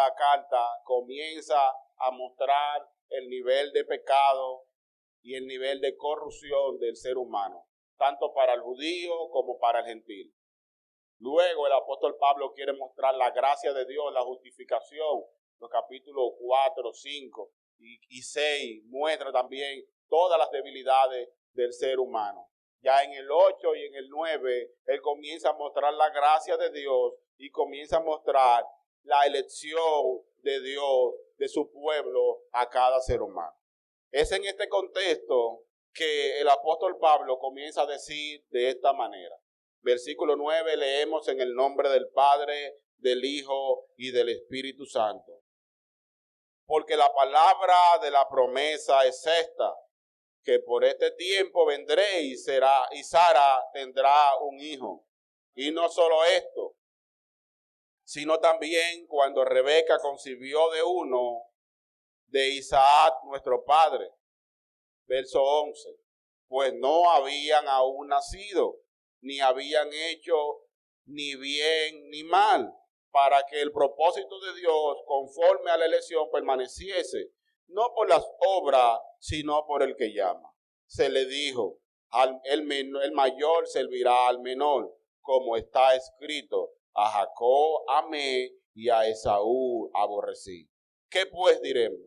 esta carta comienza a mostrar el nivel de pecado y el nivel de corrupción del ser humano, tanto para el judío como para el gentil. Luego el apóstol Pablo quiere mostrar la gracia de Dios, la justificación. Los capítulos 4, 5 y 6 muestra también todas las debilidades del ser humano. Ya en el 8 y en el 9, él comienza a mostrar la gracia de Dios y comienza a mostrar la elección de Dios, de su pueblo, a cada ser humano. Es en este contexto que el apóstol Pablo comienza a decir de esta manera. Versículo 9 leemos: en el nombre del Padre, del Hijo y del Espíritu Santo. Porque la palabra de la promesa es esta, que por este tiempo vendré y Sara tendrá un hijo. Y no solo esto, sino también cuando Rebeca concibió de uno de Isaac nuestro padre. Verso 11. Pues no habían aún nacido, ni habían hecho ni bien ni mal, para que el propósito de Dios conforme a la elección permaneciese, no por las obras, sino por el que llama. Se le dijo: el mayor servirá al menor, como está escrito: a Jacob amé y a Esaú aborrecí. ¿Qué pues diremos?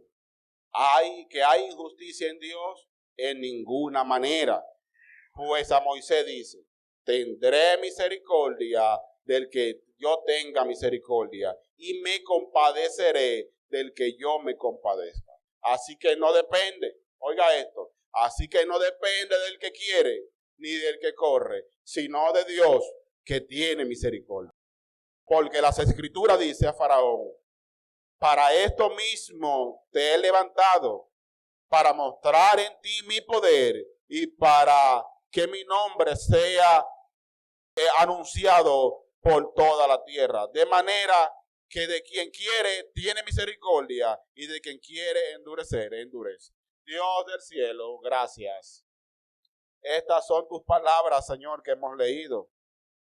¿Hay injusticia en Dios? En ninguna manera. Pues a Moisés dice: tendré misericordia del que yo tenga misericordia, y me compadeceré del que yo me compadezca. Así que no depende, oiga esto, así que no depende del que quiere, ni del que corre, sino de Dios, que tiene misericordia. Porque las Escrituras dice a Faraón: para esto mismo te he levantado, para mostrar en ti mi poder y para que mi nombre sea anunciado por toda la tierra. De manera que de quien quiere tiene misericordia y de quien quiere endurecer, endurece. Dios del cielo, gracias. Estas son tus palabras, Señor, que hemos leído.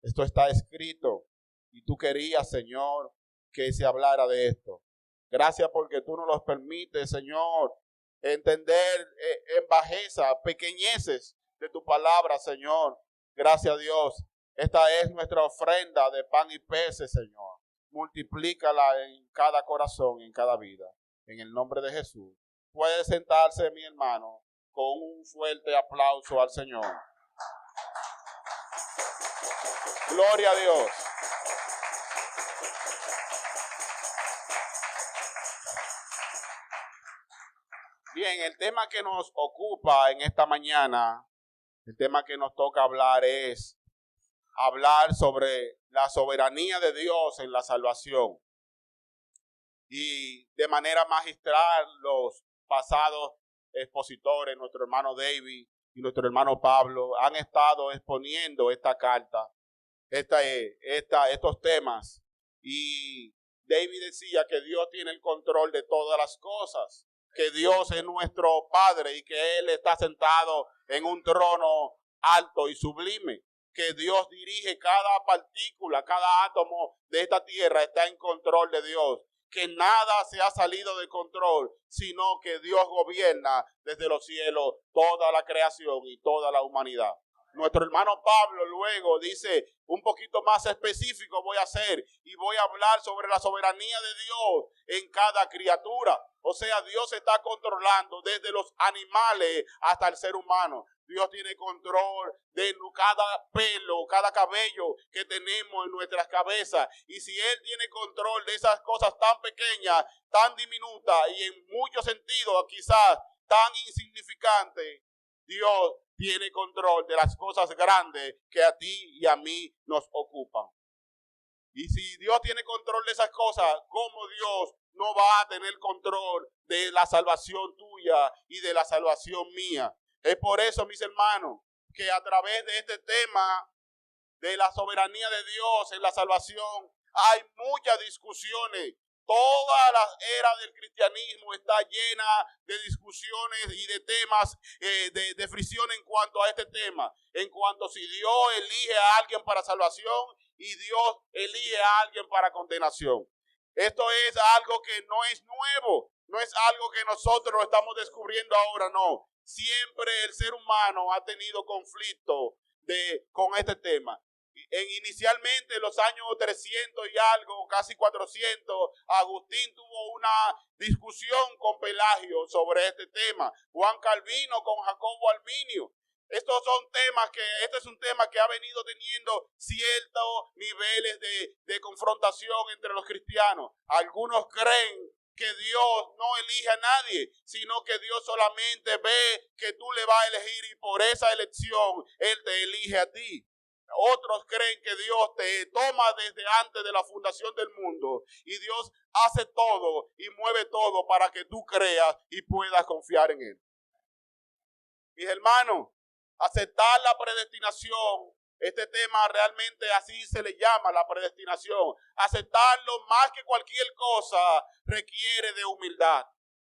Esto está escrito y tú querías, Señor, que se hablara de esto. Gracias porque tú nos los permites, Señor, entender en bajeza, pequeñeces de tu palabra, Señor. Gracias a Dios. Esta es nuestra ofrenda de pan y peces, Señor. Multiplícala en cada corazón, en cada vida. En el nombre de Jesús. Puede sentarse, mi hermano, con un fuerte aplauso al Señor. Gloria a Dios. Bien, el tema que nos ocupa en esta mañana, el tema que nos toca hablar es hablar sobre la soberanía de Dios en la salvación. Y de manera magistral, los pasados expositores, nuestro hermano David y nuestro hermano Pablo, han estado exponiendo esta carta, estos temas. Y David decía que Dios tiene el control de todas las cosas, que Dios es nuestro Padre y que Él está sentado en un trono alto y sublime, que Dios dirige cada partícula, cada átomo de esta tierra está en control de Dios, que nada se ha salido de control, sino que Dios gobierna desde los cielos toda la creación y toda la humanidad. Nuestro hermano Pablo luego dice, un poquito más específico voy a hacer y voy a hablar sobre la soberanía de Dios en cada criatura. O sea, Dios está controlando desde los animales hasta el ser humano. Dios tiene control de cada pelo, cada cabello que tenemos en nuestras cabezas. Y si Él tiene control de esas cosas tan pequeñas, tan diminutas y en muchos sentidos quizás tan insignificantes, Dios tiene control de las cosas grandes que a ti y a mí nos ocupan. Y si Dios tiene control de esas cosas, ¿cómo Dios no va a tener control de la salvación tuya y de la salvación mía? Es por eso, mis hermanos, que a través de este tema de la soberanía de Dios en la salvación, hay muchas discusiones. Toda la era del cristianismo está llena de discusiones y de temas, de fricción en cuanto a este tema. En cuanto si Dios elige a alguien para salvación y Dios elige a alguien para condenación. Esto es algo que no es nuevo, no es algo que nosotros lo estamos descubriendo ahora, no. Siempre el ser humano ha tenido conflicto con este tema. Inicialmente en los años 300 y algo, casi 400, Agustín tuvo una discusión con Pelagio sobre este tema. Juan Calvino con Jacobo Arminio. Este es un tema que ha venido teniendo ciertos niveles de confrontación entre los cristianos. Algunos creen que Dios no elige a nadie, sino que Dios solamente ve que tú le vas a elegir y por esa elección Él te elige a ti. Otros creen que Dios te toma desde antes de la fundación del mundo y Dios hace todo y mueve todo para que tú creas y puedas confiar en Él. Mis hermanos, aceptar la predestinación, este tema realmente así se le llama, la predestinación. Aceptarlo más que cualquier cosa requiere de humildad.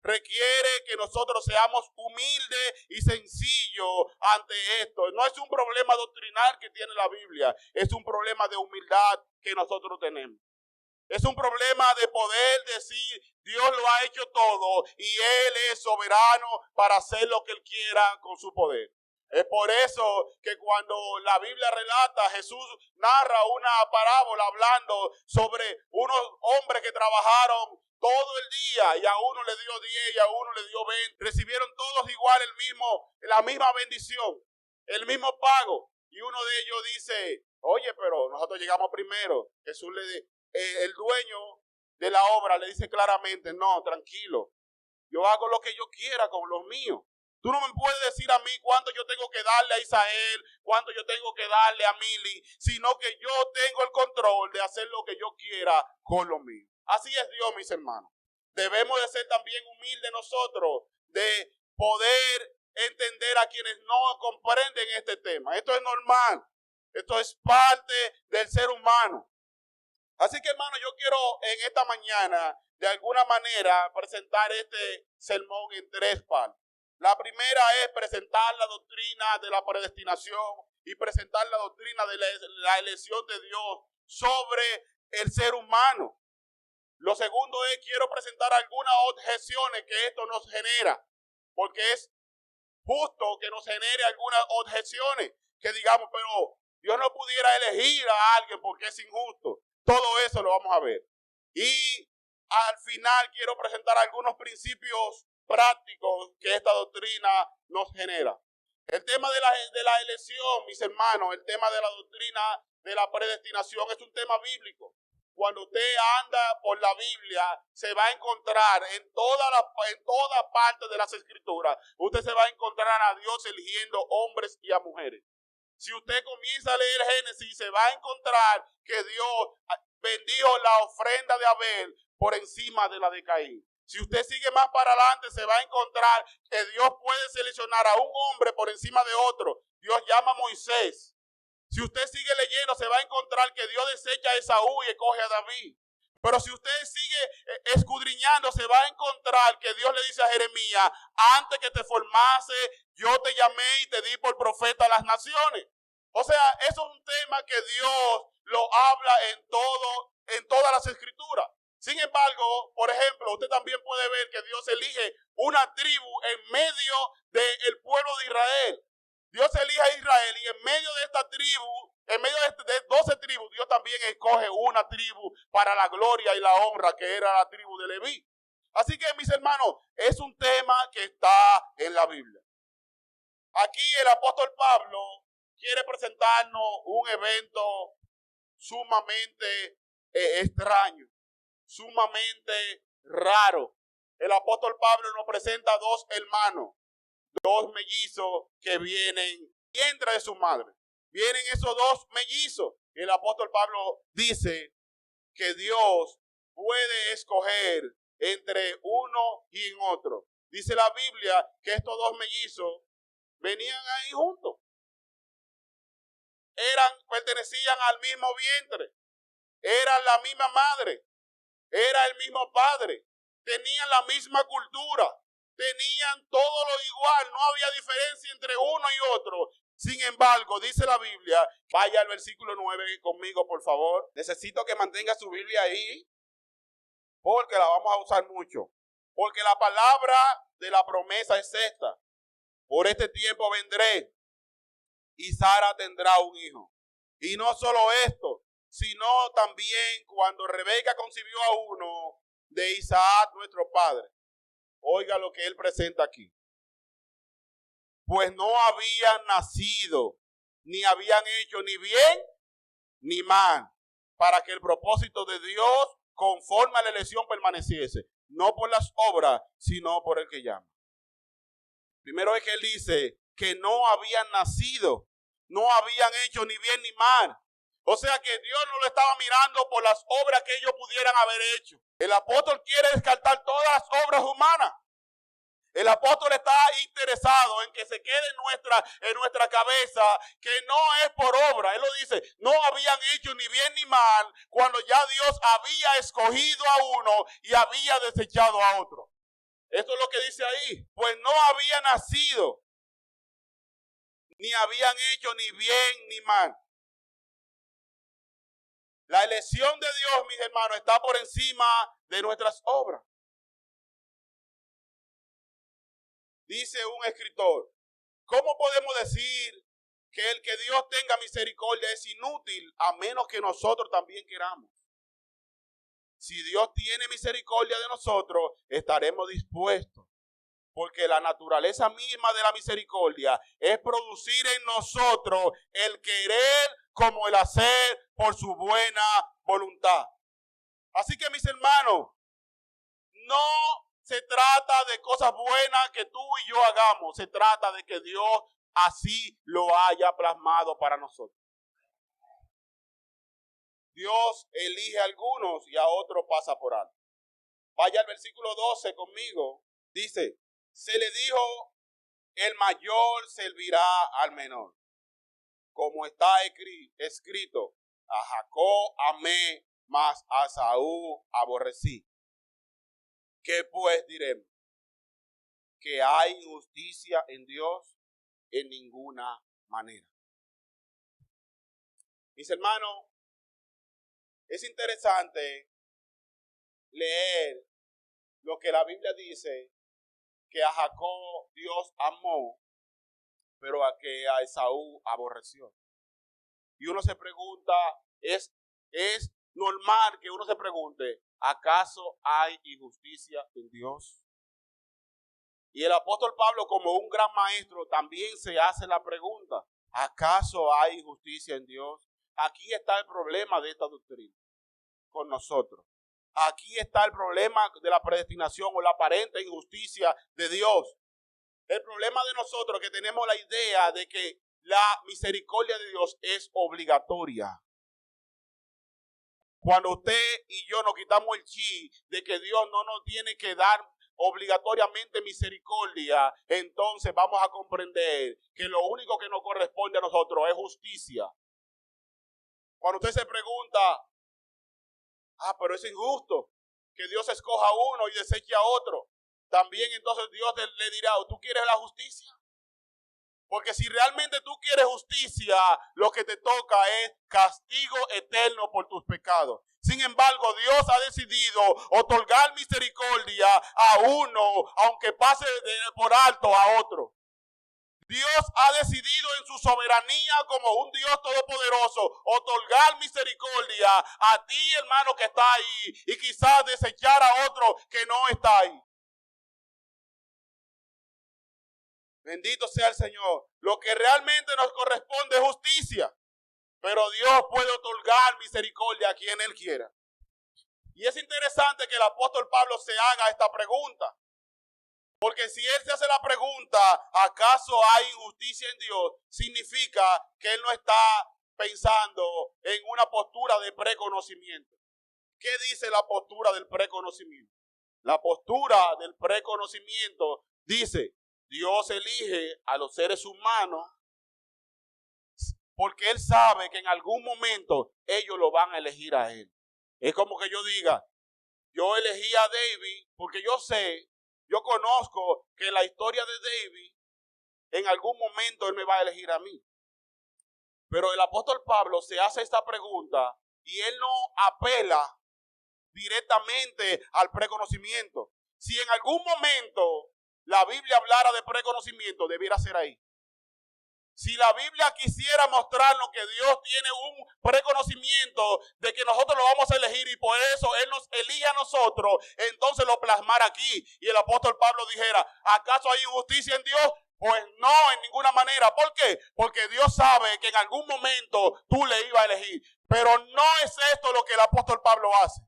Requiere que nosotros seamos humildes y sencillos ante esto. No es un problema doctrinal que tiene la Biblia, es un problema de humildad que nosotros tenemos. Es un problema de poder decir, Dios lo ha hecho todo y Él es soberano para hacer lo que Él quiera con su poder. Es por eso que cuando la Biblia relata, Jesús narra una parábola hablando sobre unos hombres que trabajaron todo el día y a uno le dio 10 y a uno le dio 20. Recibieron todos igual la misma bendición, el mismo pago. Y uno de ellos dice, oye, pero nosotros llegamos primero. Jesús el dueño de la obra le dice claramente, no, tranquilo, yo hago lo que yo quiera con los míos. Tú no me puedes decir a mí cuánto yo tengo que darle a Isael, cuánto yo tengo que darle a Mili, sino que yo tengo el control de hacer lo que yo quiera con los míos. Así es Dios, mis hermanos. Debemos de ser también humildes nosotros, de poder entender a quienes no comprenden este tema. Esto es normal, esto es parte del ser humano. Así que, hermano, yo quiero en esta mañana, de alguna manera, presentar este sermón en 3 partes. La primera es presentar la doctrina de la predestinación y presentar la doctrina de la elección de Dios sobre el ser humano. Lo segundo es, quiero presentar algunas objeciones que esto nos genera, porque es justo que nos genere algunas objeciones, que digamos, pero Dios no pudiera elegir a alguien porque es injusto. Todo eso lo vamos a ver. Y al final quiero presentar algunos principios prácticos que esta doctrina nos genera. El tema de la elección, mis hermanos, el tema de la doctrina de la predestinación es un tema bíblico. Cuando usted anda por la Biblia, se va a encontrar en toda parte de las Escrituras, usted se va a encontrar a Dios eligiendo hombres y a mujeres. Si usted comienza a leer Génesis, se va a encontrar que Dios bendijo la ofrenda de Abel por encima de la de Caín. Si usted sigue más para adelante, se va a encontrar que Dios puede seleccionar a un hombre por encima de otro. Dios llama a Moisés. Si usted sigue leyendo, se va a encontrar que Dios desecha a Esaú y escoge a David. Pero si usted sigue escudriñando, se va a encontrar que Dios le dice a Jeremías, antes que te formase, yo te llamé y te di por profeta a las naciones. O sea, eso es un tema que Dios lo habla en todas las escrituras. Sin embargo, por ejemplo, usted también puede ver que Dios elige una tribu en medio del pueblo de Israel. Dios elige a Israel y en medio de esta tribu, en medio de 12 tribus, Dios también escoge una tribu para la gloria y la honra, que era la tribu de Leví. Así que, mis hermanos, es un tema que está en la Biblia. Aquí el apóstol Pablo quiere presentarnos un evento sumamente extraño, sumamente raro. El apóstol Pablo nos presenta 2 hermanos, 2 mellizos que vienen vientre de su madre. Vienen esos 2 mellizos. Y el apóstol Pablo dice que Dios puede escoger entre uno y en otro. Dice la Biblia que estos 2 mellizos venían ahí juntos. Pertenecían al mismo vientre. Eran la misma madre. Era el mismo padre. Tenían la misma cultura. Tenían todo lo igual, no había diferencia entre uno y otro. Sin embargo, dice la Biblia, vaya al versículo 9 conmigo, por favor. Necesito que mantenga su Biblia ahí. porque la vamos a usar mucho. Porque la palabra de la promesa es esta: por este tiempo vendré y Sara tendrá un hijo. Y no solo esto, sino también cuando Rebeca concibió a uno de Isaac, nuestro padre. Oiga lo que él presenta aquí. Pues no habían nacido, ni habían hecho ni bien ni mal, para que el propósito de Dios conforme a la elección permaneciese, no por las obras, sino por el que llama. Primero es que él dice que no habían nacido, no habían hecho ni bien ni mal. O sea que Dios no lo estaba mirando por las obras que ellos pudieran haber hecho. El apóstol quiere descartar todas las obras humanas. El apóstol está interesado en que se quede en nuestra cabeza que no es por obra. Él lo dice, no habían hecho ni bien ni mal cuando ya Dios había escogido a uno y había desechado a otro. Esto es lo que dice ahí. Pues no había nacido, ni habían hecho ni bien ni mal. La elección de Dios, mis hermanos, está por encima de nuestras obras. Dice un escritor, ¿cómo podemos decir que el que Dios tenga misericordia es inútil a menos que nosotros también queramos? Si Dios tiene misericordia de nosotros, estaremos dispuestos. Porque la naturaleza misma de la misericordia es producir en nosotros el querer como el hacer por su buena voluntad. Así que, mis hermanos, no se trata de cosas buenas que tú y yo hagamos. Se trata de que Dios así lo haya plasmado para nosotros. Dios elige a algunos y a otros pasa por alto. Vaya al versículo 12 conmigo. Dice, se le dijo, el mayor servirá al menor. Como está escrito, a Jacob amé, mas a Saúl aborrecí. ¿Qué pues diremos? ¿Que hay injusticia en Dios? En ninguna manera. Mis hermanos, es interesante leer lo que la Biblia dice, que a Jacob Dios amó, pero a que a Esaú aborreció. Y uno se pregunta, es normal que uno se pregunte, ¿acaso hay injusticia en Dios? Y el apóstol Pablo, como un gran maestro, también se hace la pregunta, ¿acaso hay injusticia en Dios? Aquí está el problema de esta doctrina con nosotros. Aquí está el problema de la predestinación o la aparente injusticia de Dios. El problema de nosotros es que tenemos la idea de que la misericordia de Dios es obligatoria. Cuando usted y yo nos quitamos el chi de que Dios no nos tiene que dar obligatoriamente misericordia, entonces vamos a comprender que lo único que nos corresponde a nosotros es justicia. Cuando usted se pregunta, pero es injusto que Dios escoja a uno y deseche a otro, también entonces Dios le dirá, ¿tú quieres la justicia? Porque si realmente tú quieres justicia, lo que te toca es castigo eterno por tus pecados. Sin embargo, Dios ha decidido otorgar misericordia a uno, aunque pase por alto a otro. Dios ha decidido en su soberanía como un Dios todopoderoso otorgar misericordia a ti, hermano, que está ahí, y quizás desechar a otro que no está ahí. Bendito sea el Señor. Lo que realmente nos corresponde es justicia. Pero Dios puede otorgar misericordia a quien Él quiera. Y es interesante que el apóstol Pablo se haga esta pregunta. Porque si él se hace la pregunta, ¿acaso hay injusticia en Dios? Significa que él no está pensando en una postura de preconocimiento. ¿Qué dice la postura del preconocimiento? La postura del preconocimiento dice, Dios elige a los seres humanos porque Él sabe que en algún momento ellos lo van a elegir a Él. Es como que yo diga, yo elegí a David porque yo conozco que en la historia de David, en algún momento Él me va a elegir a mí. Pero el apóstol Pablo se hace esta pregunta y él no apela directamente al preconocimiento. Si en algún momento la Biblia hablara de preconocimiento, debiera ser ahí. Si la Biblia quisiera mostrarnos que Dios tiene un preconocimiento de que nosotros lo vamos a elegir y por eso Él nos elige a nosotros, entonces lo plasmara aquí. Y el apóstol Pablo dijera, ¿acaso hay injusticia en Dios? Pues no, en ninguna manera. ¿Por qué? Porque Dios sabe que en algún momento tú le ibas a elegir. Pero no es esto lo que el apóstol Pablo hace.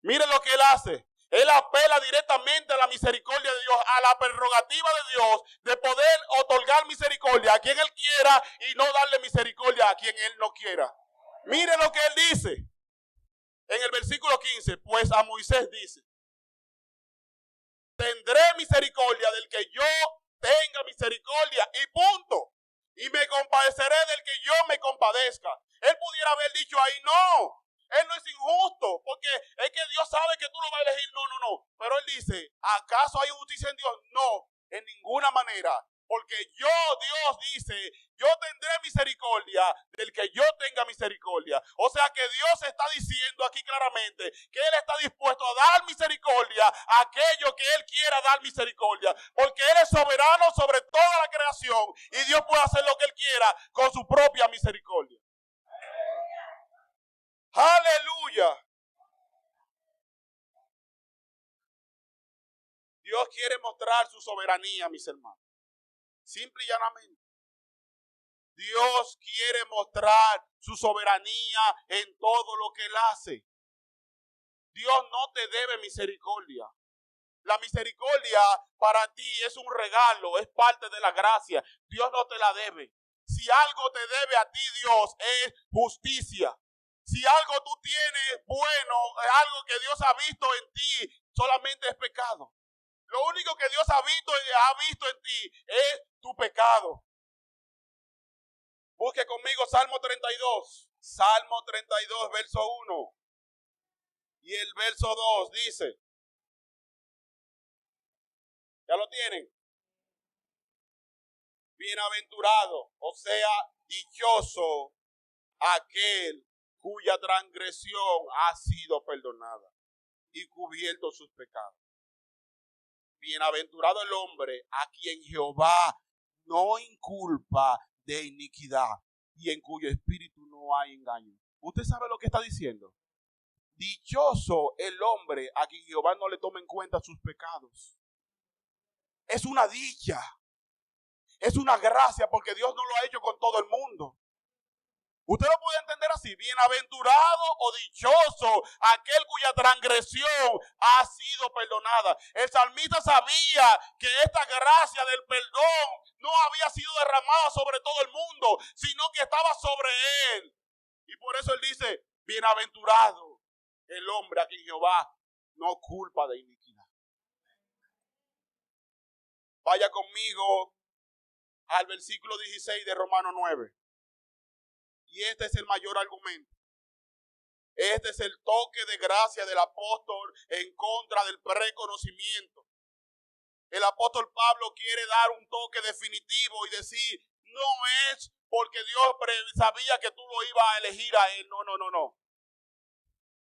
Miren lo que él hace. Él apela directamente a la misericordia de Dios, a la prerrogativa de Dios de poder otorgar misericordia a quien Él quiera y no darle misericordia a quien Él no quiera. Miren lo que Él dice en el versículo 15. Pues a Moisés dice, tendré misericordia del que yo tenga misericordia y punto. Y me compadeceré del que yo me compadezca. Él pudiera haber dicho ahí, no. Él no es injusto, porque es que Dios sabe que tú lo vas a elegir. No. Pero Él dice, ¿acaso hay justicia en Dios? No, en ninguna manera. Porque Dios dice, yo tendré misericordia del que yo tenga misericordia. O sea que Dios está diciendo aquí claramente que Él está dispuesto a dar misericordia a aquello que Él quiera dar misericordia. Porque Él es soberano sobre toda la creación y Dios puede hacer lo que Él quiera con su propia misericordia. Aleluya. Dios quiere mostrar su soberanía, mis hermanos. Simple y llanamente. Dios quiere mostrar su soberanía en todo lo que Él hace. Dios no te debe misericordia. La misericordia para ti es un regalo, es parte de la gracia. Dios no te la debe. Si algo te debe a ti Dios es justicia. Si algo tú tienes bueno, algo que Dios ha visto en ti, solamente es pecado. Lo único que Dios ha visto en ti es tu pecado. Busque conmigo Salmo 32. Salmo 32, verso 1. Y el verso 2 dice. ¿Ya lo tienen? Bienaventurado, o sea, dichoso aquel cuya transgresión ha sido perdonada y cubierto sus pecados. Bienaventurado el hombre a quien Jehová no inculpa de iniquidad y en cuyo espíritu no hay engaño. ¿Usted sabe lo que está diciendo? Dichoso el hombre a quien Jehová no le tome en cuenta sus pecados. Es una dicha. Es una gracia porque Dios no lo ha hecho con todo el mundo. Usted lo puede entender así. Bienaventurado o dichoso aquel cuya transgresión ha sido perdonada. El salmista sabía que esta gracia del perdón no había sido derramada sobre todo el mundo, sino que estaba sobre él. Y por eso él dice, bienaventurado el hombre a quien Jehová no culpa de iniquidad. Vaya conmigo al versículo 16 de Romanos 9. Y este es el mayor argumento. Este es el toque de gracia del apóstol en contra del preconocimiento. El apóstol Pablo quiere dar un toque definitivo y decir, no es porque Dios sabía que tú lo ibas a elegir a él. No.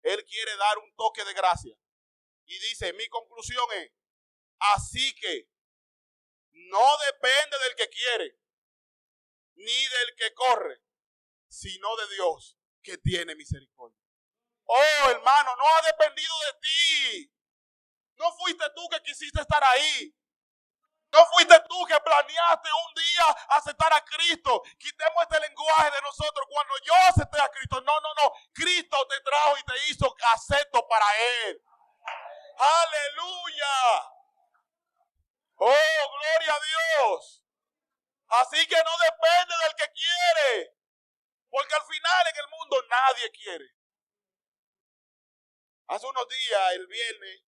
Él quiere dar un toque de gracia. Y dice, mi conclusión es, así que no depende del que quiere, ni del que corre, sino de Dios que tiene misericordia. Oh, hermano, no ha dependido de ti. No fuiste tú que quisiste estar ahí. No fuiste tú que planeaste un día aceptar a Cristo. Quitemos este lenguaje de nosotros. Cuando yo acepté a Cristo, no. Cristo te trajo y te hizo acepto para Él. Aleluya. Oh, gloria a Dios. Así que no depende del que quiere. Porque al final en el mundo nadie quiere. Hace unos días, el viernes,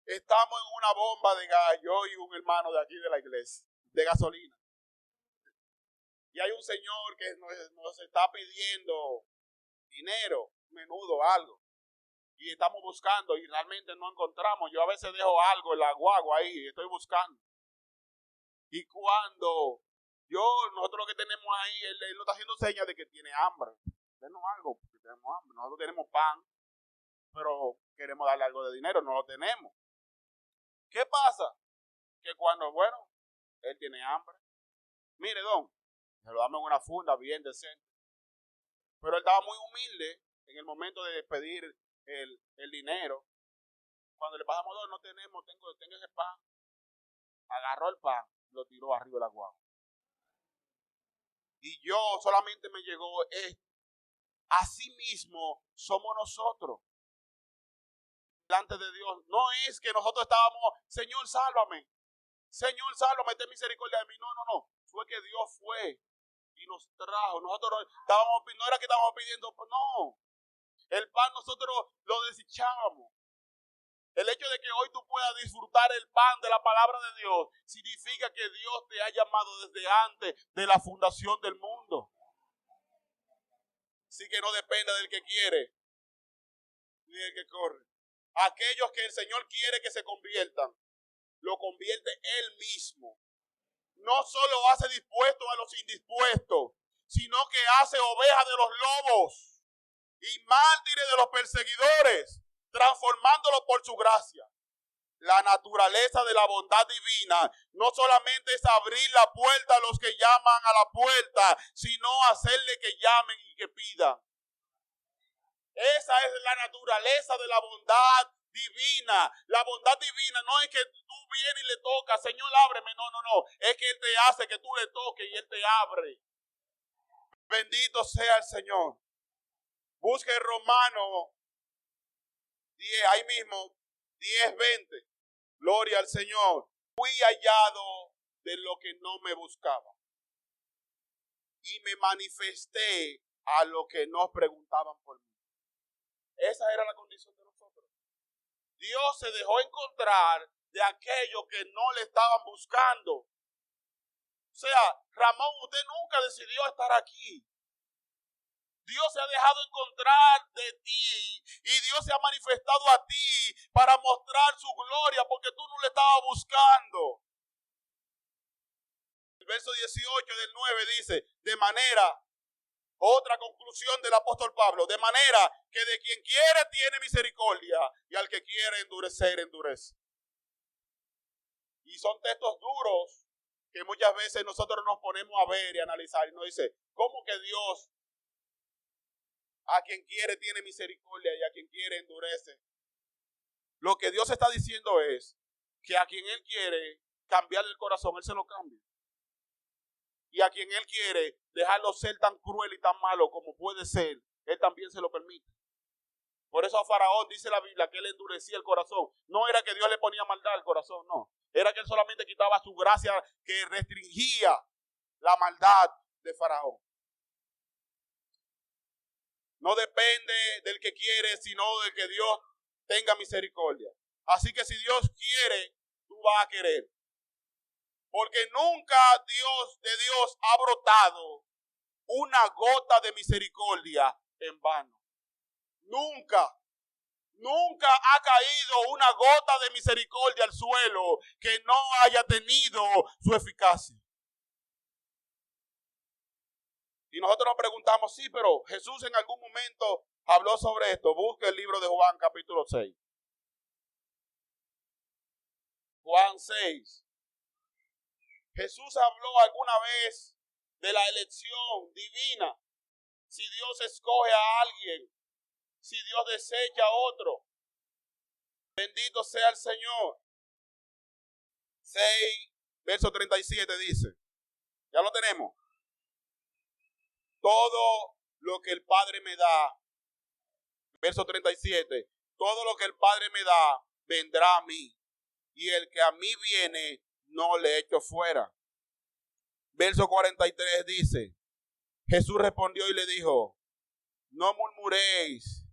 estamos en una bomba de gas, yo y un hermano de aquí de la iglesia, de gasolina. Y hay un señor que nos está pidiendo dinero, menudo, algo. Y estamos buscando y realmente no encontramos. Yo a veces dejo algo en la guagua ahí, estoy buscando. Y cuando nosotros lo que tenemos ahí, él nos está haciendo señas de que tiene hambre. Denos algo, porque tenemos hambre. Nosotros tenemos pan. pero queremos darle algo de dinero, no lo tenemos. ¿Qué pasa? Que cuando, bueno, él tiene hambre. Mire, don, se lo damos en una funda bien decente. Pero él estaba muy humilde en el momento de pedir el dinero. Cuando le pasamos, don, no tenemos, tengo ese pan. Agarró el pan, lo tiró arriba de la guagua. Y yo solamente me llegó esto. Así mismo somos nosotros delante de Dios. No es que nosotros estábamos, Señor, sálvame. Señor, sálvame, ten misericordia de mí. No. Fue que Dios fue y nos trajo. Nosotros no era que estábamos pidiendo, no. El pan nosotros lo desechábamos. El hecho de que hoy tú puedas disfrutar el pan de la palabra de Dios significa que Dios te ha llamado desde antes de la fundación del mundo. Así que no depende del que quiere ni del que corre. Aquellos que el Señor quiere que se conviertan, lo convierte Él mismo. No solo hace dispuestos a los indispuestos, sino que hace ovejas de los lobos y mártires de los perseguidores, transformándolo por su gracia. La naturaleza de la bondad divina no solamente es abrir la puerta a los que llaman a la puerta, sino hacerle que llamen y que pidan. Esa es la naturaleza de la bondad divina. La bondad divina no es que tú vienes y le tocas, Señor, ábreme. No. Es que Él te hace que tú le toques y Él te abre. Bendito sea el Señor. Busque Romano 10, ahí mismo, 10:20. Gloria al Señor. Fui hallado de lo que no me buscaba. Y me manifesté a lo que no preguntaban por mí. Esa era la condición de nosotros. Dios se dejó encontrar de aquellos que no le estaban buscando. O sea, Ramón, usted nunca decidió estar aquí. Dios se ha dejado encontrar de ti y Dios se ha manifestado a ti para mostrar su gloria porque tú no le estabas buscando. El verso 18 del 9 dice, de manera, otra conclusión del apóstol Pablo, de manera que de quien quiere tiene misericordia y al que quiere endurecer, endurece. Y son textos duros que muchas veces nosotros nos ponemos a ver y analizar y nos dice, ¿cómo que Dios a quien quiere tiene misericordia y a quien quiere endurece? Lo que Dios está diciendo es que a quien Él quiere cambiarle el corazón, Él se lo cambia. Y a quien Él quiere dejarlo ser tan cruel y tan malo como puede ser, Él también se lo permite. Por eso a Faraón dice la Biblia que Él endurecía el corazón. No era que Dios le ponía maldad al corazón, no. Era que Él solamente quitaba su gracia que restringía la maldad de Faraón. No depende del que quiere, sino del que Dios tenga misericordia. Así que si Dios quiere, tú vas a querer. Porque nunca de Dios ha brotado una gota de misericordia en vano. Nunca ha caído una gota de misericordia al suelo que no haya tenido su eficacia. Y nosotros nos preguntamos, sí, pero Jesús en algún momento habló sobre esto. Busque el libro de Juan, capítulo 6. Juan 6. Jesús habló alguna vez de la elección divina. Si Dios escoge a alguien, si Dios desecha a otro. Bendito sea el Señor. 6, verso 37 dice. Ya lo tenemos. Todo lo que el Padre me da. Verso 37. Todo lo que el Padre me da, vendrá a mí. Y el que a mí viene, no le echo fuera. Verso 43 dice, Jesús respondió y le dijo, no murmuréis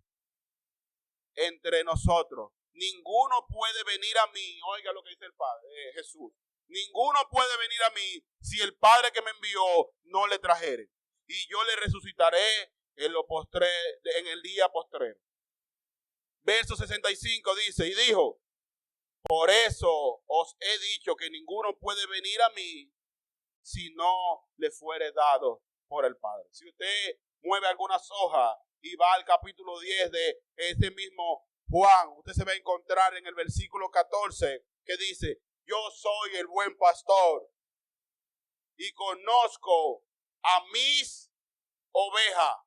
entre nosotros. Ninguno puede venir a mí, oiga lo que dice el Padre, Jesús. Ninguno puede venir a mí si el Padre que me envió no le trajere. Y yo le resucitaré en el día postrero. Verso 65 dice, y dijo, por eso os he dicho que ninguno puede venir a mí si no le fuere dado por el Padre. Si usted mueve algunas hojas y va al capítulo 10 de ese mismo Juan, usted se va a encontrar en el versículo 14 que dice, yo soy el buen pastor y conozco a mis ovejas.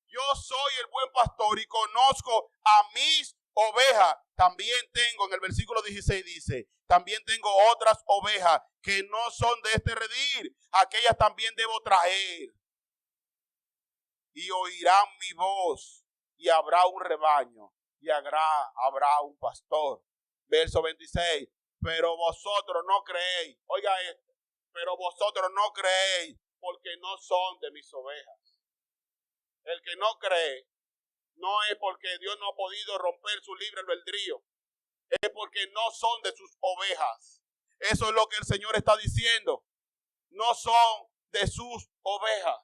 Yo soy el buen pastor y conozco a mis ovejas. También tengo, en el versículo 16 dice, también tengo otras ovejas que no son de este redil. Aquellas también debo traer. Y oirán mi voz y habrá un rebaño y habrá un pastor. Verso 26, pero vosotros no creéis. Oiga esto, pero vosotros no creéis porque no son de mis ovejas. El que no cree no es porque Dios no ha podido romper su libre albedrío, es porque no son de sus ovejas. Eso es lo que el Señor está diciendo. No son de sus ovejas.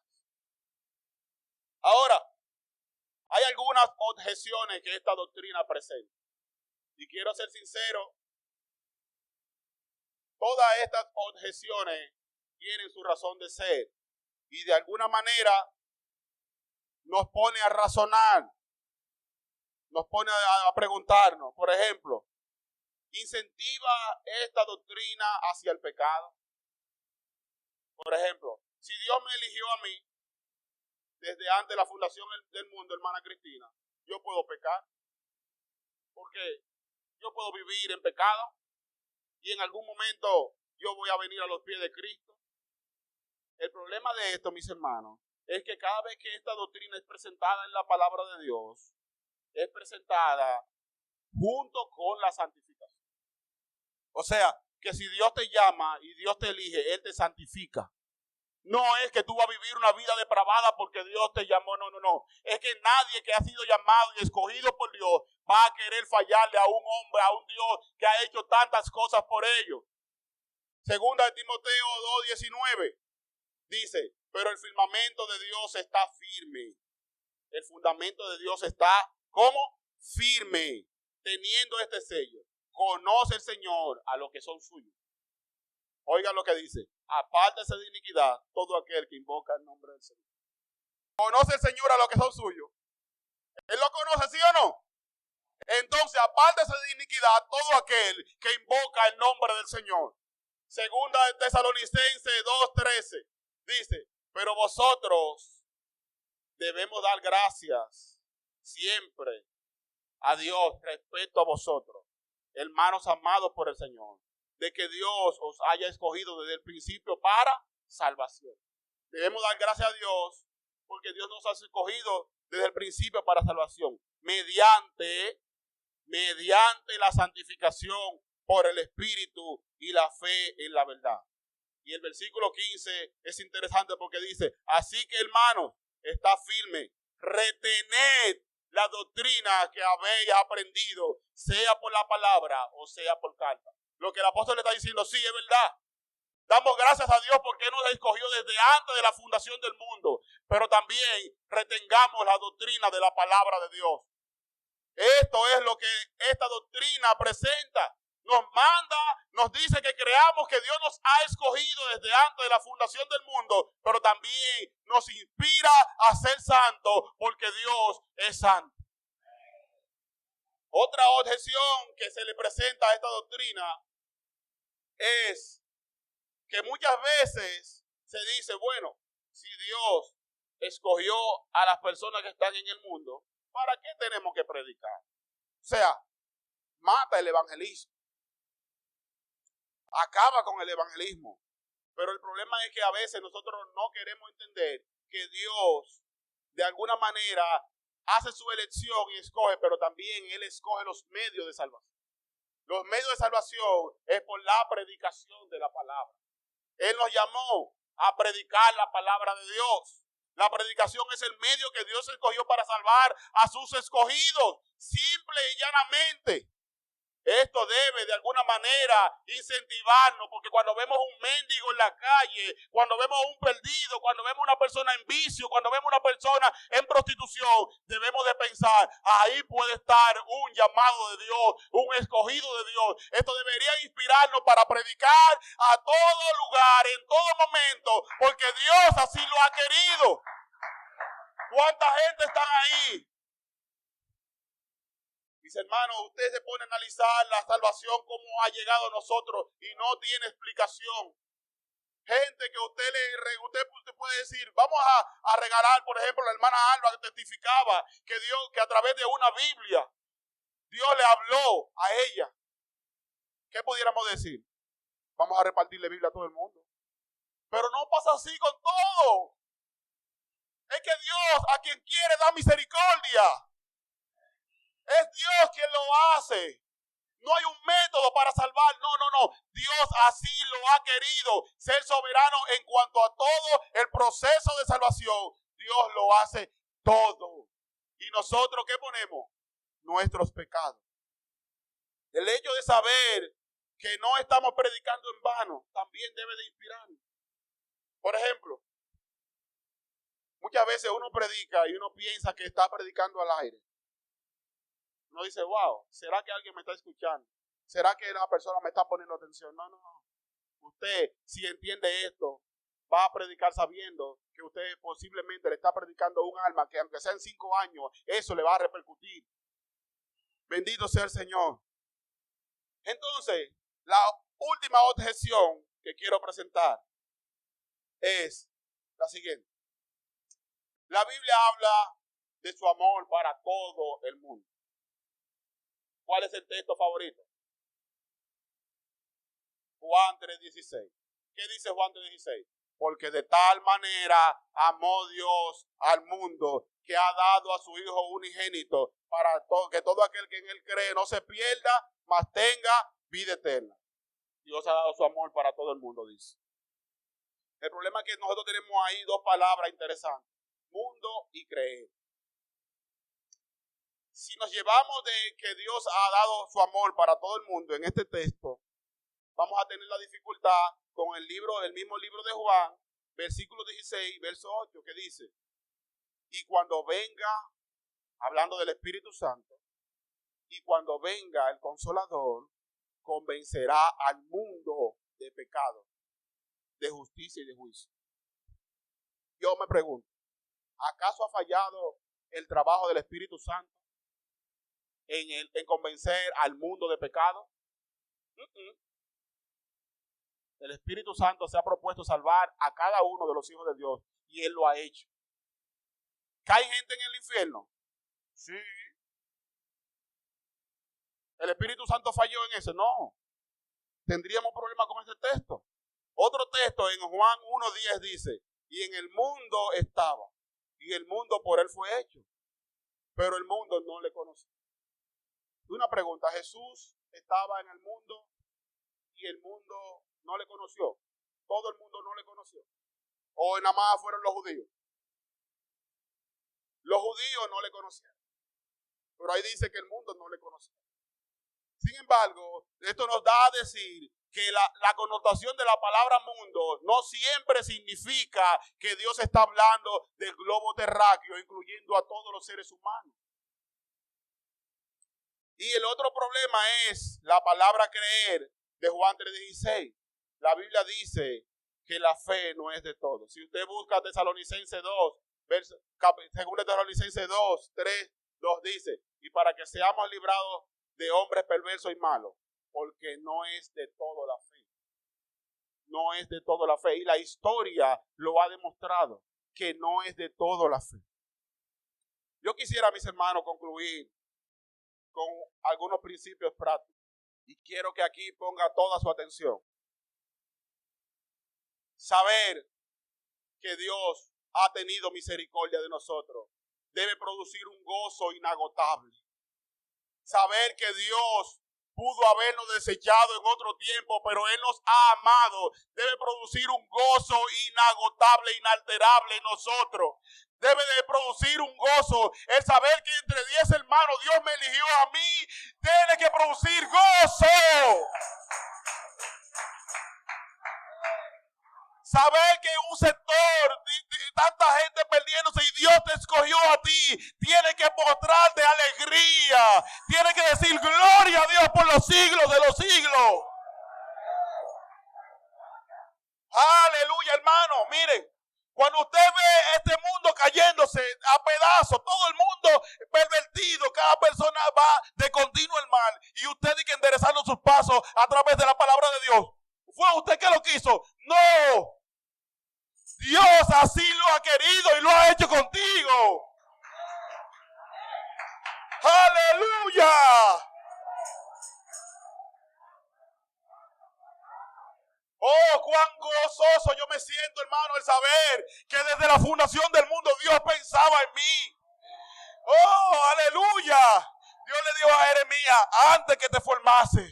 Ahora, hay algunas objeciones que esta doctrina presenta. Y quiero ser sincero, todas estas objeciones tienen su razón de ser. Y de alguna manera nos pone a razonar, nos pone a preguntarnos. Por ejemplo, ¿incentiva esta doctrina hacia el pecado? Por ejemplo, si Dios me eligió a mí desde antes de la fundación del mundo, hermana Cristina, yo puedo pecar. Porque yo puedo vivir en pecado y en algún momento yo voy a venir a los pies de Cristo. El problema de esto, mis hermanos, es que cada vez que esta doctrina es presentada en la palabra de Dios, es presentada junto con la santificación. O sea, que si Dios te llama y Dios te elige, Él te santifica. No es que tú vas a vivir una vida depravada porque Dios te llamó, no. Es que nadie que ha sido llamado y escogido por Dios va a querer fallarle a un hombre, a un Dios que ha hecho tantas cosas por ellos. Segunda de Timoteo 2:19 dice, pero el firmamento de Dios está firme. El fundamento de Dios está, ¿cómo? Firme, teniendo este sello. Conoce el Señor a los que son suyos. Oiga lo que dice, apártese de iniquidad todo aquel que invoca el nombre del Señor. ¿Conoce el Señor a los que son suyos? ¿Él lo conoce, sí o no? Entonces, apártese de iniquidad todo aquel que invoca el nombre del Señor. Segunda de Tesalonicenses 2:13 dice, pero vosotros debemos dar gracias siempre a Dios respecto a vosotros, hermanos amados por el Señor, de que Dios os haya escogido desde el principio para salvación. Debemos dar gracias a Dios porque Dios nos ha escogido desde el principio para salvación, mediante la santificación por el Espíritu y la fe en la verdad. Y el versículo 15 es interesante porque dice, así que hermanos, está firme, retened la doctrina que habéis aprendido, sea por la palabra o sea por carta. Lo que el apóstol le está diciendo, sí, es verdad. Damos gracias a Dios porque Él nos escogió desde antes de la fundación del mundo. Pero también retengamos la doctrina de la palabra de Dios. Esto es lo que esta doctrina presenta. Nos manda, nos dice que creamos que Dios nos ha escogido desde antes de la fundación del mundo, pero también nos inspira a ser santos porque Dios es santo. Otra objeción que se le presenta a esta doctrina es que muchas veces se dice, bueno, si Dios escogió a las personas que están en el mundo, ¿para qué tenemos que predicar? O sea, mata el evangelismo. Acaba con el evangelismo. Pero el problema es que a veces nosotros no queremos entender que Dios, de alguna manera, hace su elección y escoge, pero también Él escoge los medios de salvación. Los medios de salvación es por la predicación de la palabra. Él nos llamó a predicar la palabra de Dios. La predicación es el medio que Dios escogió para salvar a sus escogidos, simple y llanamente. Esto debe de alguna manera incentivarnos, porque cuando vemos un mendigo en la calle, cuando vemos un perdido, cuando vemos una persona en vicio, cuando vemos una persona en prostitución, debemos de pensar, ahí puede estar un llamado de Dios, un escogido de Dios. Esto debería inspirarnos para predicar a todo lugar, en todo momento, porque Dios así lo ha querido. ¿Cuánta gente está ahí? Mis hermanos, usted se pone a analizar la salvación, cómo ha llegado a nosotros y no tiene explicación. Gente que usted puede decir, vamos a regalar, por ejemplo, la hermana Alba que testificaba que a través de una Biblia, Dios le habló a ella. ¿Qué pudiéramos decir? Vamos a repartirle Biblia a todo el mundo. Pero no pasa así con todo. Es que Dios a quien quiere da misericordia. Es Dios quien lo hace. No hay un método para salvar. No. Dios así lo ha querido. Ser soberano en cuanto a todo el proceso de salvación. Dios lo hace todo. ¿Y nosotros qué ponemos? Nuestros pecados. El hecho de saber que no estamos predicando en vano también debe de inspirarnos. Por ejemplo, muchas veces uno predica y uno piensa que está predicando al aire. Uno dice, wow, ¿será que alguien me está escuchando? ¿Será que la persona me está poniendo atención? No. Usted, si entiende esto, va a predicar sabiendo que usted posiblemente le está predicando a un alma que aunque sean 5 años, eso le va a repercutir. Bendito sea el Señor. Entonces, la última objeción que quiero presentar es la siguiente. La Biblia habla de su amor para todo el mundo. ¿Cuál es el texto favorito? Juan 3:16. ¿Qué dice Juan 3:16? Porque de tal manera amó Dios al mundo que ha dado a su Hijo unigénito para que todo aquel que en él cree no se pierda, mas tenga vida eterna. Dios ha dado su amor para todo el mundo, dice. El problema es que nosotros tenemos ahí 2 palabras interesantes. Mundo y creer. Si nos llevamos de que Dios ha dado su amor para todo el mundo en este texto, vamos a tener la dificultad con el mismo libro de Juan, versículo 16, verso 8, que dice, y cuando venga, hablando del Espíritu Santo, y cuando venga el Consolador, convencerá al mundo de pecado, de justicia y de juicio. Yo me pregunto, ¿acaso ha fallado el trabajo del Espíritu Santo en convencer al mundo de pecado? El Espíritu Santo se ha propuesto salvar a cada uno de los hijos de Dios y Él lo ha hecho. ¿Cae gente en el infierno? Sí. ¿El Espíritu Santo falló en eso? No. ¿Tendríamos problemas con este texto? Otro texto en Juan 1:10 dice, y en el mundo estaba, y el mundo por Él fue hecho, pero el mundo no le conoció. Una pregunta, ¿Jesús estaba en el mundo y el mundo no le conoció? ¿Todo el mundo no le conoció? ¿O nada más fueron los judíos? Los judíos no le conocieron, pero ahí dice que el mundo no le conoció. Sin embargo, esto nos da a decir que la connotación de la palabra mundo no siempre significa que Dios está hablando del globo terráqueo, incluyendo a todos los seres humanos. Y el otro problema es la palabra creer de Juan 3:16. La Biblia dice que la fe no es de todos. Si usted busca Tesalonicenses 2, según Tesalonicenses 2:3 dice, y para que seamos librados de hombres perversos y malos, porque no es de todo la fe. No es de todo la fe. Y la historia lo ha demostrado, que no es de todo la fe. Yo quisiera, mis hermanos, concluir con algunos principios prácticos. Y quiero que aquí ponga toda su atención. Saber que Dios ha tenido misericordia de nosotros debe producir un gozo inagotable. Saber que Dios pudo habernos desechado en otro tiempo, pero Él nos ha amado, debe producir un gozo inagotable, inalterable en nosotros. Debe de producir un gozo el saber que entre 10 hermanos Dios me eligió a mí. Tiene que producir gozo. Saber que un sector, tanta gente perdiéndose y Dios te escogió a ti, tiene que mostrarte alegría. Tiene que decir gloria a Dios por los siglos de los siglos. Aleluya, hermano. Miren, cuando usted ve este mundo cayéndose a pedazos, todo el mundo pervertido, cada persona va de continuo al mal y usted tiene que enderezando sus pasos a través de la palabra de Dios. ¿Fue usted que lo quiso? No. Dios así lo ha querido y lo ha hecho contigo. ¡Aleluya! Oh, cuán gozoso yo me siento, hermano, el saber que desde la fundación del mundo Dios pensaba en mí. Oh, aleluya. Dios le dijo a Jeremías, antes que te formase,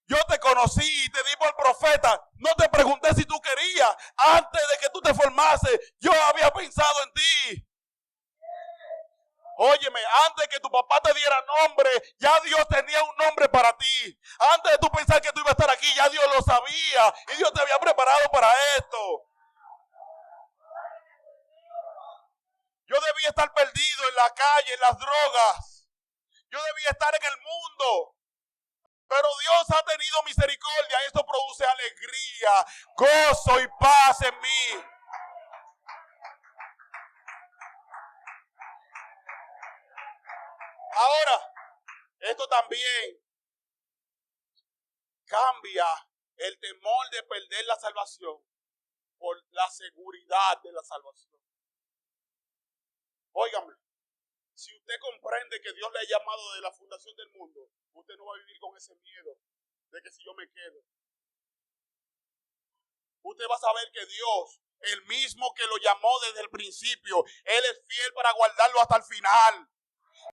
yo te conocí y te di por profeta. No te pregunté si tú querías. Antes de que tú te formases, yo había pensado en ti. Óyeme, antes de que tu papá te diera nombre, ya Dios tenía un nombre para ti. Antes de tú pensar que tú ibas a estar aquí, ya Dios lo sabía. Y Dios te había preparado para esto. Yo debía estar perdido en la calle, en las drogas. Yo debía estar en el mundo. Pero Dios ha tenido misericordia. Esto produce alegría, gozo y paz en mí. Ahora, esto también cambia el temor de perder la salvación por la seguridad de la salvación. Óigame, si usted comprende que Dios le ha llamado desde la fundación del mundo, usted no va a vivir con ese miedo de que si yo me quedo. Usted va a saber que Dios, el mismo que lo llamó desde el principio, Él es fiel para guardarlo hasta el final.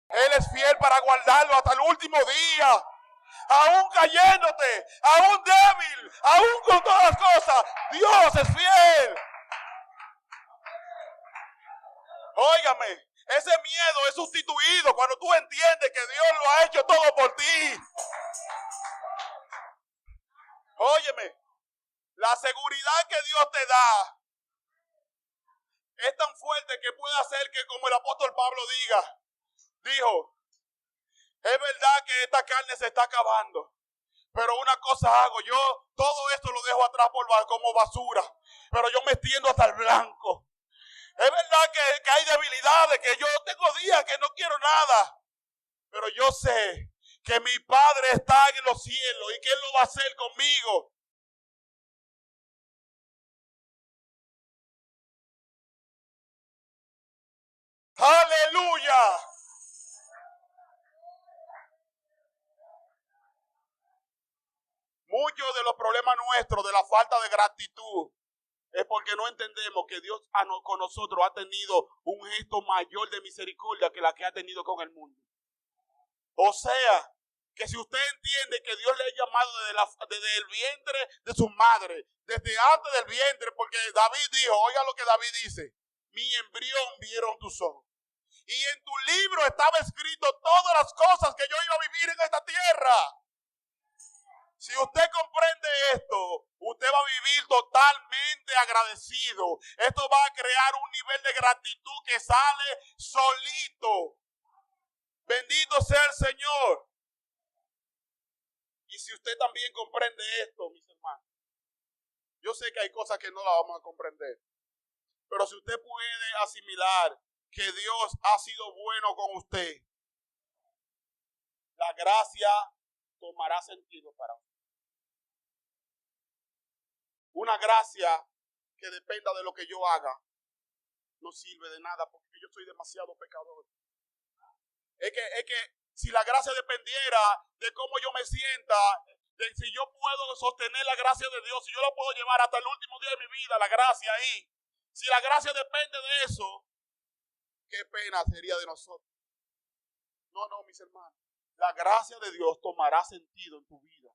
Él es fiel para guardarlo hasta el último día. Aún cayéndote, aún débil, aún con todas las cosas, Dios es fiel. Óigame, ese miedo es sustituido cuando tú entiendes que Dios lo ha hecho todo por ti. Óyeme, la seguridad que Dios te da es tan fuerte que puede hacer que, como el apóstol Pablo dijo, es verdad que esta carne se está acabando, pero una cosa hago, yo todo esto lo dejo atrás como basura, pero yo me extiendo hasta el blanco. Es verdad que hay debilidades, que yo tengo días que no quiero nada, pero yo sé que mi Padre está en los cielos y que Él lo va a hacer conmigo. ¡Aleluya! Muchos de los problemas nuestros, de la falta de gratitud, es porque no entendemos que Dios con nosotros ha tenido un gesto mayor de misericordia que la que ha tenido con el mundo. O sea, que si usted entiende que Dios le ha llamado desde el vientre de su madre, desde antes del vientre, porque David dijo, oiga lo que David dice, mi embrión vieron tus ojos. Y en tu libro estaba escrito todas las cosas que yo iba a vivir en esta tierra. Si usted comprende esto, usted va a vivir totalmente agradecido. Esto va a crear un nivel de gratitud que sale solito. Bendito sea el Señor. Y si usted también comprende esto, mis hermanos, yo sé que hay cosas que no la vamos a comprender, pero si usted puede asimilar que Dios ha sido bueno con usted, la gracia tomará sentido para usted. Una gracia que dependa de lo que yo haga no sirve de nada porque yo soy demasiado pecador. Es que si la gracia dependiera de cómo yo me sienta, de si yo puedo sostener la gracia de Dios, si yo la puedo llevar hasta el último día de mi vida, la gracia ahí. Si la gracia depende de eso, qué pena sería de nosotros. No, mis hermanos. La gracia de Dios tomará sentido en tu vida.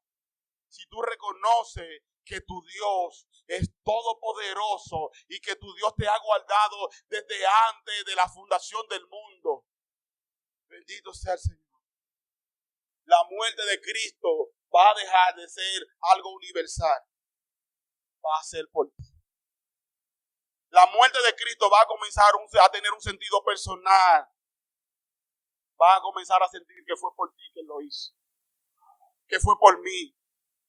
Si tú reconoces que tu Dios es todopoderoso y que tu Dios te ha guardado desde antes de la fundación del mundo. Bendito sea el Señor. La muerte de Cristo va a dejar de ser algo universal. Va a ser por ti. La muerte de Cristo va a comenzar a tener un sentido personal. Va a comenzar a sentir que fue por ti que lo hizo. Que fue por mí.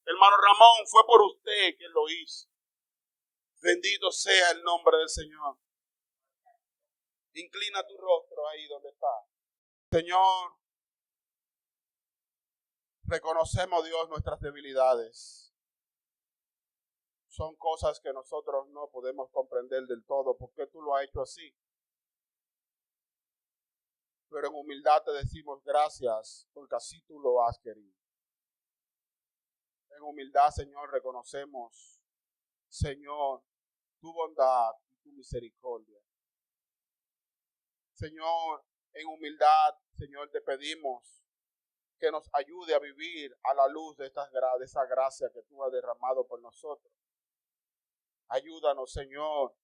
Hermano Ramón, fue por usted que lo hizo. Bendito sea el nombre del Señor. Inclina tu rostro ahí donde está. Señor, Reconocemos, Dios, nuestras debilidades. Son cosas que nosotros no podemos comprender del todo. ¿Por qué tú lo has hecho así? Pero en humildad te decimos gracias, porque así tú lo has querido. En humildad, Señor, reconocemos, Señor, tu bondad y tu misericordia. Señor, en humildad, Señor, te pedimos que nos ayude a vivir a la luz de esa gracia que tú has derramado por nosotros. Ayúdanos, Señor,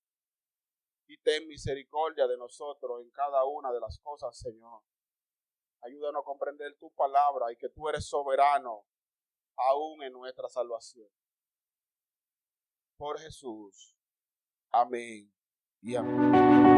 y ten misericordia de nosotros en cada una de las cosas, Señor. Ayúdanos a comprender tu palabra y que tú eres soberano aún en nuestra salvación. Por Jesús. Amén y amén.